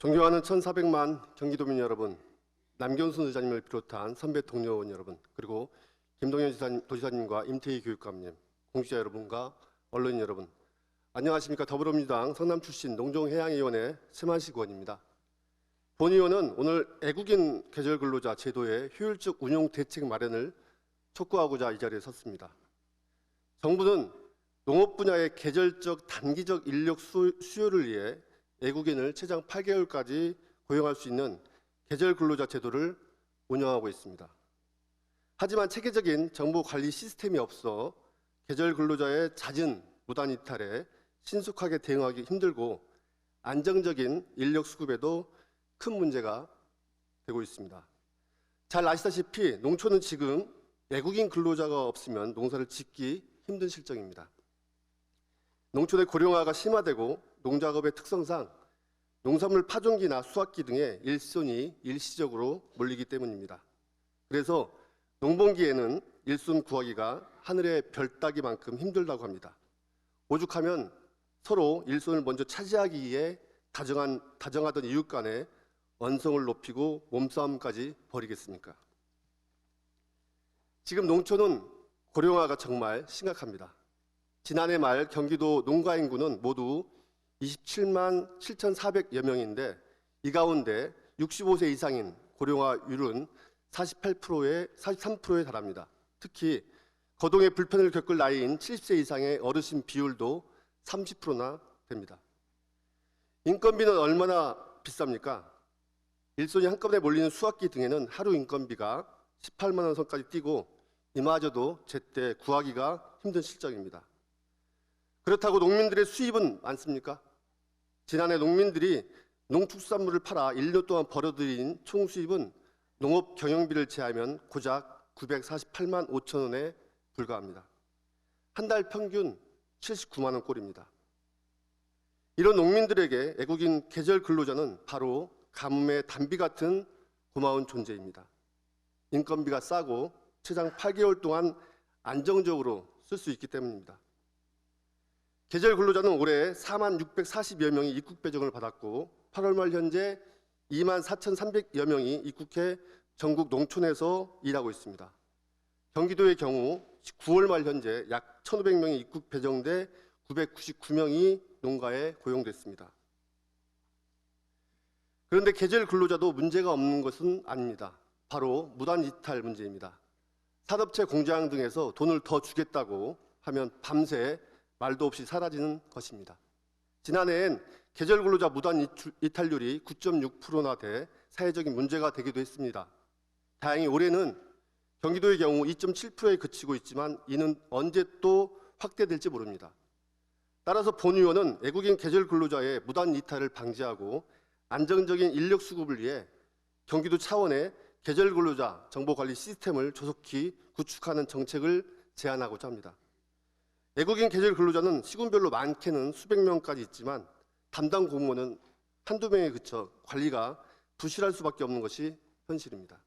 존경하는 1,400만 경기도민 여러분, 남경순 의장님을 비롯한 선배 동료 의원 여러분, 그리고 김동연 도지사님과 임태희 교육감님, 공직자 여러분과 언론인 여러분, 안녕하십니까. 더불어민주당 성남 출신 농종해양위원회 최만식 의원입니다. 본 의원은 오늘 애국인 계절근로자 제도의 효율적 운용 대책 마련을 촉구하고자 이 자리에 섰습니다. 정부는 농업 분야의 계절적 단기적 인력 수요를 위해 애국인을 최장 8개월까지 고용할 수 있는 계절근로자 제도를 운영하고 있습니다. 하지만 체계적인 정보 관리 시스템이 없어 계절근로자의 잦은 무단 이탈에 신속하게 대응하기 힘들고 안정적인 인력 수급에도 큰 문제가 되고 있습니다. 잘 아시다시피 농촌은 지금 애국인 근로자가 없으면 농사를 짓기 힘든 실정입니다. 농촌의 고령화가 심화되고 농작업의 특성상 농산물 파종기나 수확기 등의 일손이 일시적으로 몰리기 때문입니다. 그래서 농번기에는 일손 구하기가 하늘의 별 따기만큼 힘들다고 합니다. 오죽하면 서로 일손을 먼저 차지하기 위해 다정하던 이웃 간에 언성을 높이고 몸싸움까지 벌이겠습니까? 지금 농촌은 고령화가 정말 심각합니다. 지난해 말 경기도 농가 인구는 모두 27만 7,400여 명인데 이 가운데 65세 이상인 고령화율은 43%에 달합니다. 특히 거동의 불편을 겪을 나이인 70세 이상의 어르신 비율도 30%나 됩니다. 인건비는 얼마나 비쌉니까? 일손이 한꺼번에 몰리는 수확기 등에는 하루 인건비가 18만 원 선까지 뛰고 이마저도 제때 구하기가 힘든 실정입니다. 그렇다고 농민들의 수입은 많습니까? 지난해 농민들이 농축산물을 팔아 1년 동안 벌어들인 총 수입은 농업 경영비를 제하면 고작 948만 5천 원에 불과합니다. 한 달 평균 79만 원 꼴입니다. 이런 농민들에게 애국인 계절 근로자는 바로 가뭄의 단비 같은 고마운 존재입니다. 인건비가 싸고 최장 8개월 동안 안정적으로 쓸 수 있기 때문입니다. 계절 근로자는 올해 4만 640여 명이 입국 배정을 받았고 8월 말 현재 2만 4,300여 명이 입국해 전국 농촌에서 일하고 있습니다. 경기도의 경우 9월 말 현재 약 1,500명이 입국 배정돼 999명이 농가에 고용됐습니다. 그런데 계절 근로자도 문제가 없는 것은 아닙니다. 바로 무단 이탈 문제입니다. 산업체 공장 등에서 돈을 더 주겠다고 하면 밤새 말도 없이 사라지는 것입니다. 지난해엔 계절 근로자 무단 이탈률이 9.6%나 돼 사회적인 문제가 되기도 했습니다. 다행히 올해는 경기도의 경우 2.7%에 그치고 있지만 이는 언제 또 확대될지 모릅니다. 따라서 본 의원은 애국인 계절 근로자의 무단 이탈을 방지하고 안정적인 인력 수급을 위해 경기도 차원의 계절 근로자 정보관리 시스템을 조속히 구축하는 정책을 제안하고자 합니다. 애국인 계절 근로자는 시군별로 많게는 수백 명까지 있지만 담당 공무원은 한두 명에 그쳐 관리가 부실할 수밖에 없는 것이 현실입니다.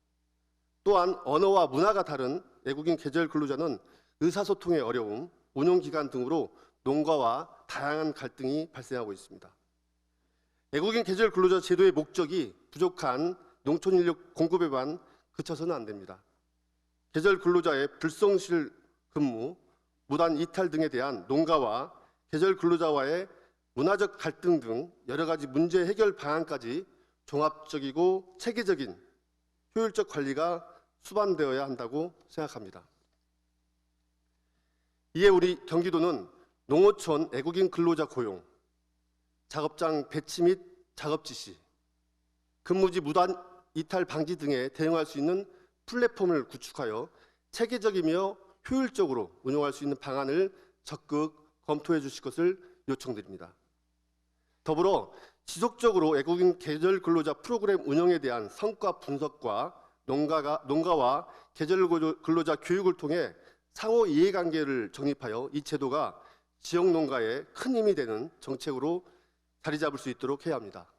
또한 언어와 문화가 다른 애국인 계절 근로자는 의사소통의 어려움, 운용기간 등으로 농가와 다양한 갈등이 발생하고 있습니다. 애국인 계절 근로자 제도의 목적이 부족한 농촌 인력 공급에만 그쳐서는 안 됩니다. 계절 근로자의 불성실 근무, 무단 이탈 등에 대한 농가와 계절 근로자와의 문화적 갈등 등 여러 가지 문제 해결 방안까지 종합적이고 체계적인 효율적 관리가 수반되어야 한다고 생각합니다. 이에 우리 경기도는 농어촌 애국인 근로자 고용, 작업장 배치 및 작업 지시, 근무지 무단 이탈 방지 등에 대응할 수 있는 플랫폼을 구축하여 체계적이며 효율적으로 운영할 수 있는 방안을 적극 검토해 주실 것을 요청드립니다. 더불어 지속적으로 애국인 계절 근로자 프로그램 운영에 대한 성과 분석과 농가와 계절 근로자 교육을 통해 상호 이해관계를 정립하여 이 제도가 지역 농가에 큰 힘이 되는 정책으로 자리 잡을 수 있도록 해야 합니다.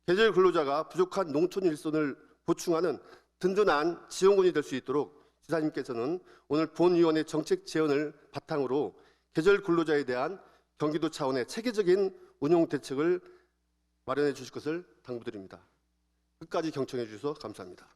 계절 근로자가 부족한 농촌 일손을 보충하는 든든한 지원군이 될 수 있도록 지사님께서는 오늘 본 의원의 정책 제언을 바탕으로 계절 근로자에 대한 경기도 차원의 체계적인 운용 대책을 마련해 주실 것을 당부드립니다. 끝까지 경청해 주셔서 감사합니다.